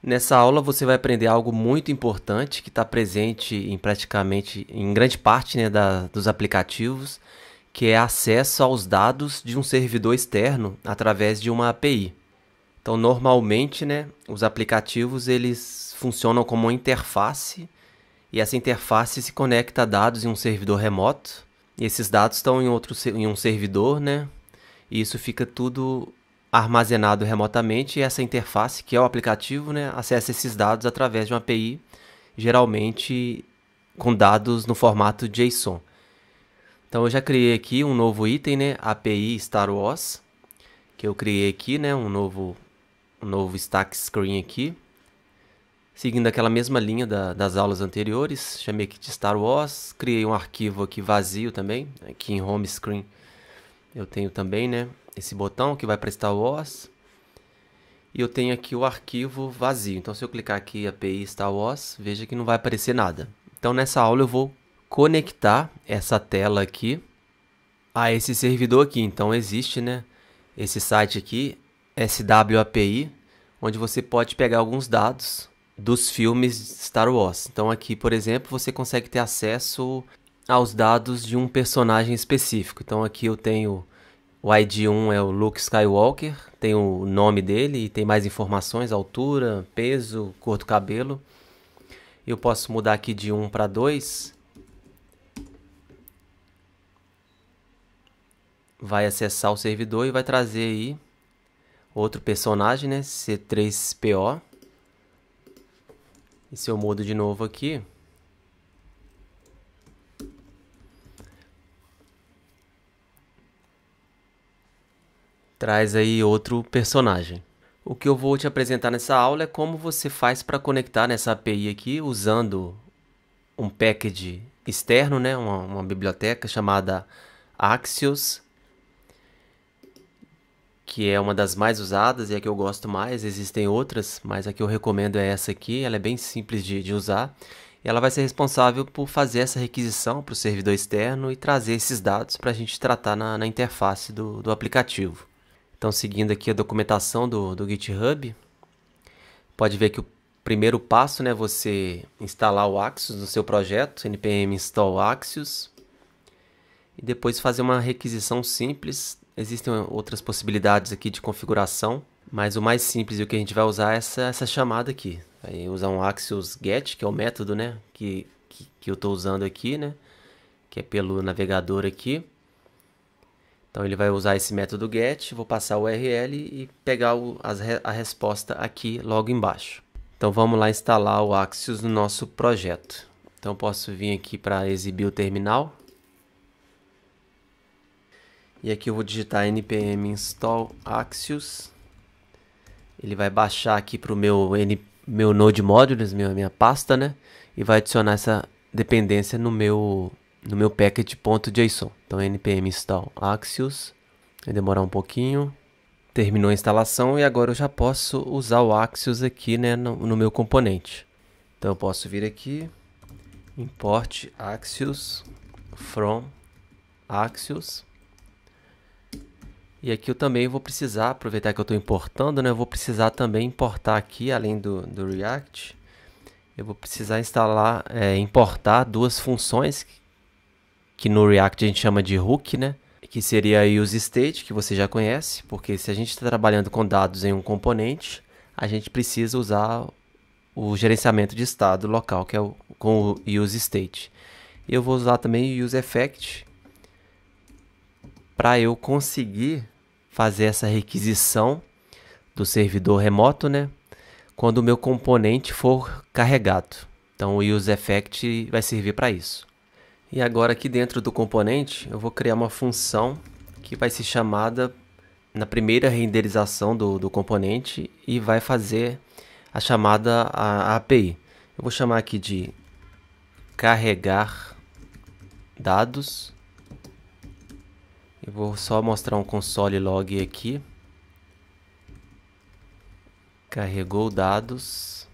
Nessa aula você vai aprender algo muito importante que está presente em grande parte, né, dos aplicativos, que é acesso aos dados de um servidor externo através de uma API. Então, normalmente, né, os aplicativos eles funcionam como uma interface e essa interface se conecta a dados em um servidor remoto e esses dados estão em um servidor, né? E isso fica tudo armazenado remotamente e essa interface, que é o aplicativo, né, acessa esses dados através de uma API, geralmente com dados no formato JSON. Então eu já criei aqui um novo item, né, API Star Wars, que eu criei aqui, né, um novo stack screen aqui, seguindo aquela mesma linha das aulas anteriores. Chamei aqui de Star Wars, criei um arquivo aqui vazio também, aqui em Home Screen eu tenho também, né, esse botão que vai para Star Wars. E eu tenho aqui o arquivo vazio. Então se eu clicar aqui API Star Wars, veja que não vai aparecer nada. Então nessa aula eu vou conectar essa tela aqui a esse servidor aqui. Então existe, né, esse site aqui, SWAPI, onde você pode pegar alguns dados dos filmes Star Wars. Então aqui, por exemplo, você consegue ter acesso aos dados de um personagem específico. Então aqui eu tenho o ID1 é o Luke Skywalker, tem o nome dele e tem mais informações, altura, peso, cor do cabelo. Eu posso mudar aqui de 1 para 2. Vai acessar o servidor e vai trazer aí outro personagem, né? C3PO. E se eu mudo de novo aqui, traz aí outro personagem. O que eu vou te apresentar nessa aula é como você faz para conectar nessa API aqui usando um package externo, né? Uma biblioteca chamada Axios, que é uma das mais usadas e a que eu gosto mais. Existem outras, mas a que eu recomendo é essa aqui. Ela é bem simples de usar. E ela vai ser responsável por fazer essa requisição para o servidor externo e trazer esses dados para a gente tratar na interface do aplicativo. Então, seguindo aqui a documentação do GitHub, pode ver que o primeiro passo, né, você instalar o Axios no seu projeto, npm install Axios, e depois fazer uma requisição simples. Existem outras possibilidades aqui de configuração, mas o mais simples e o que a gente vai usar é essa chamada aqui. Vai usar um Axios get, que é o método, né, que eu estou usando aqui, né, que é pelo navegador aqui. Então ele vai usar esse método get, vou passar o URL e pegar a resposta aqui logo embaixo. Então vamos lá instalar o Axios no nosso projeto. Então posso vir aqui para exibir o terminal. E aqui eu vou digitar npm install Axios. Ele vai baixar aqui para o meu Node Modules, minha pasta, né? E vai adicionar essa dependência no meu package.json. Então npm install Axios. Vai demorar um pouquinho. Terminou a instalação e agora eu já posso usar o Axios aqui, né, no meu componente. Então eu posso vir aqui, import Axios from Axios. E aqui eu também vou precisar, aproveitar que eu estou importando, né, eu vou precisar também importar aqui, além do React, eu vou precisar importar duas funções que no React a gente chama de hook, né? Que seria a useState, que você já conhece, porque se a gente está trabalhando com dados em um componente, a gente precisa usar o gerenciamento de estado local, que é com o useState. Eu vou usar também o useEffect para eu conseguir fazer essa requisição do servidor remoto, né? Quando o meu componente for carregado. Então o useEffect vai servir para isso. E agora aqui dentro do componente eu vou criar uma função que vai ser chamada na primeira renderização do componente e vai fazer a chamada a API. Eu vou chamar aqui de carregar dados. Eu vou só mostrar um console log aqui. Carregou dados.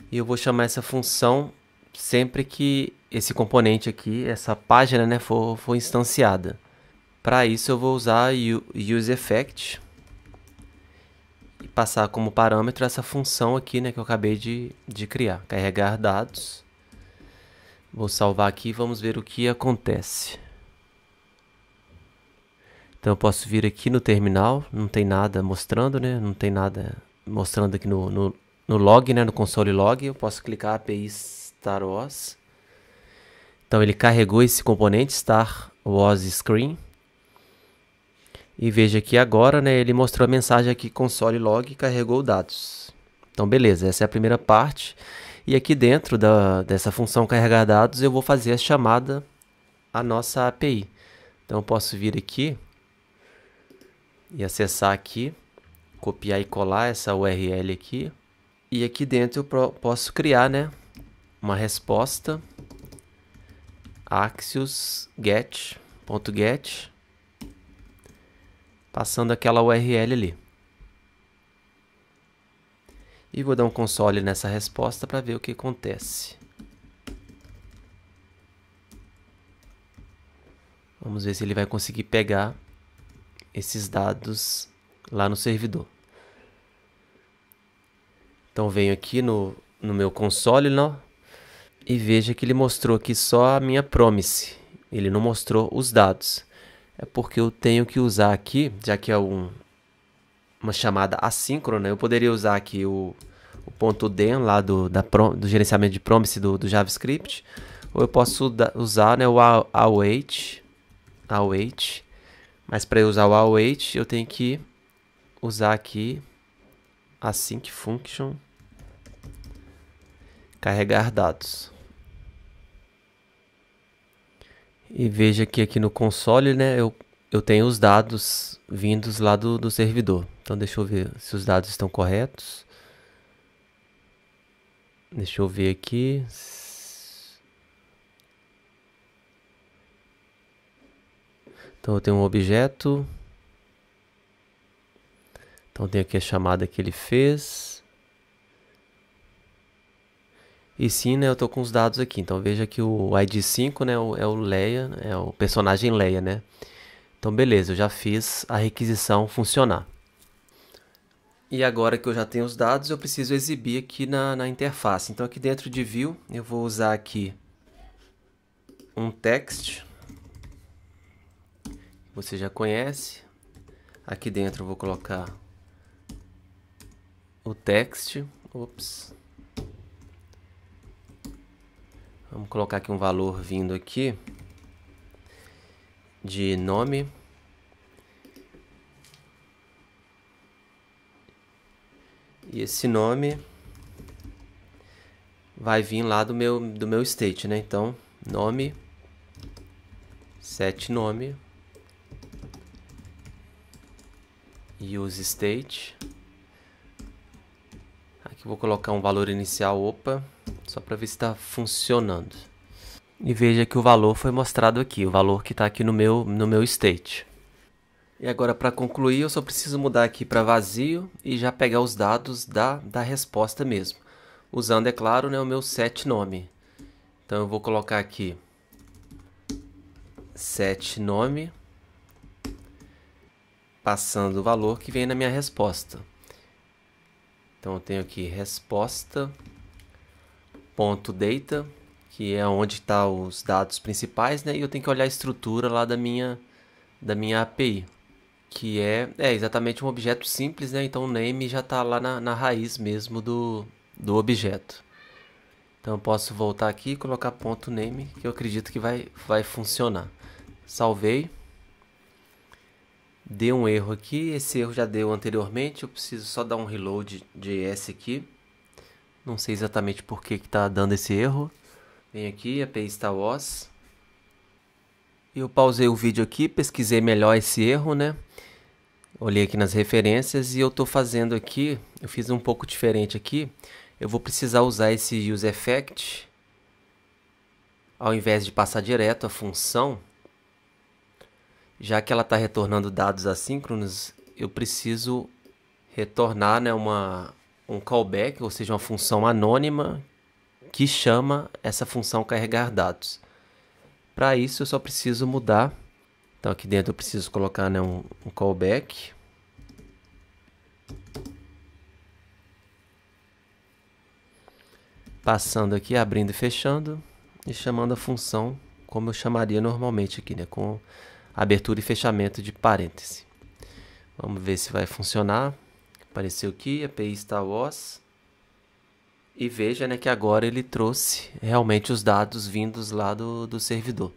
E eu vou chamar essa função sempre que esse componente aqui, essa página, né, for instanciada. Para isso eu vou usar useEffect. passar como parâmetro essa função aqui, né, que eu acabei de criar. Carregar dados. Vou salvar aqui e vamos ver o que acontece. Então eu posso vir aqui no terminal, não tem nada mostrando, né? Não tem nada mostrando aqui no log, né? No console log. Eu posso clicar API StarWAS. Então ele carregou esse componente StarWAS Screen. E veja que agora, né, ele mostrou a mensagem aqui, console log, carregou dados. Então, beleza, essa é a primeira parte. E aqui dentro dessa função carregar dados, eu vou fazer a chamada à nossa API. Então, eu posso vir aqui e acessar aqui, copiar e colar essa URL aqui. E aqui dentro eu posso criar, né, uma resposta Axios get.get, passando aquela URL ali. E vou dar um console nessa resposta para ver o que acontece. Vamos ver se ele vai conseguir pegar esses dados lá no servidor. Então venho aqui no meu console, não? E veja que ele mostrou aqui só a minha promise. Ele não mostrou os dados. É porque eu tenho que usar aqui, já que é uma chamada assíncrona, eu poderia usar aqui o ponto .den lá do gerenciamento de promise do JavaScript, ou eu posso usar, né, o await, mas para eu usar o await eu tenho que usar aqui async function carregar dados. E veja que aqui no console, né, eu tenho os dados vindos lá do servidor. Então deixa eu ver se os dados estão corretos. Deixa eu ver aqui. Então eu tenho um objeto. Então tem aqui a chamada que ele fez. E sim, né, eu estou com os dados aqui. Então veja que o ID5, né, é o Leia, é o personagem Leia, né? Então beleza, eu já fiz a requisição funcionar. E agora que eu já tenho os dados, eu preciso exibir aqui na interface. Então aqui dentro de View, eu vou usar aqui um text. Você já conhece. Aqui dentro eu vou colocar o text. Ops. Vamos colocar aqui um valor vindo aqui de nome. E esse nome vai vir lá do meu state, né? Então, nome, set nome, use state. Aqui vou colocar um valor inicial, opa, só para ver se está funcionando. E veja que o valor foi mostrado aqui, o valor que está aqui no meu state. E agora, para concluir, eu só preciso mudar aqui para vazio e já pegar os dados da resposta mesmo. Usando, é claro, né, o meu set nome. Então eu vou colocar aqui set nome, passando o valor que vem na minha resposta. Então eu tenho aqui resposta.data, que é onde está os dados principais, né? E eu tenho que olhar a estrutura lá da minha API, que é exatamente um objeto simples, né? Então o name já está lá na raiz mesmo do objeto. Então eu posso voltar aqui e colocar ponto .name, que eu acredito que vai funcionar. Salvei. Deu um erro aqui, esse erro já deu anteriormente, eu preciso só dar um reload JS aqui. Não sei exatamente por que está dando esse erro. Vem aqui, API StarWAS. Eu pausei o vídeo aqui, pesquisei melhor esse erro, né? Olhei aqui nas referências e eu estou fazendo aqui, eu fiz um pouco diferente aqui. Eu vou precisar usar esse useEffect, ao invés de passar direto a função. Já que ela está retornando dados assíncronos, eu preciso retornar, né, um callback, ou seja, uma função anônima que chama essa função carregar dados. Para isso eu só preciso mudar. Então aqui dentro eu preciso colocar, né, um callback. passando aqui, abrindo e fechando, e chamando a função como eu chamaria normalmente aqui, né, com abertura e fechamento de parêntese. Vamos ver se vai funcionar. Apareceu aqui, API StarWars. E veja, né, que agora ele trouxe realmente os dados vindos lá do servidor.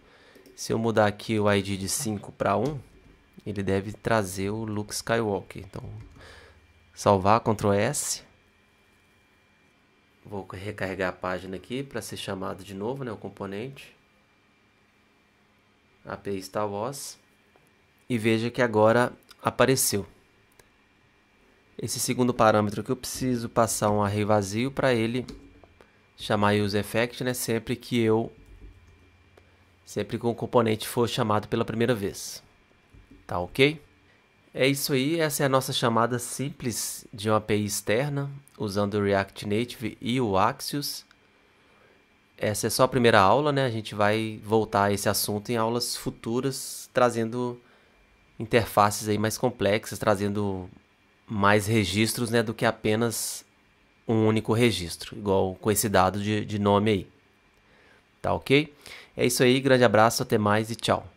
Se eu mudar aqui o ID de 5 para 1, ele deve trazer o Luke Skywalker. Então, salvar, Ctrl S. Vou recarregar a página aqui para ser chamado de novo, né, o componente. API StarWars. E veja que agora apareceu. Esse segundo parâmetro que eu preciso passar um array vazio para ele chamar useEffect, né, sempre que o componente for chamado pela primeira vez. Tá ok? É isso aí, essa é a nossa chamada simples de uma API externa, usando o React Native e o Axios. Essa é só a primeira aula, né? A gente vai voltar a esse assunto em aulas futuras, trazendo interfaces aí mais complexas, trazendo mais registros, né, do que apenas um único registro, igual com esse dado de nome aí. Tá ok? É isso aí, grande abraço, até mais e tchau.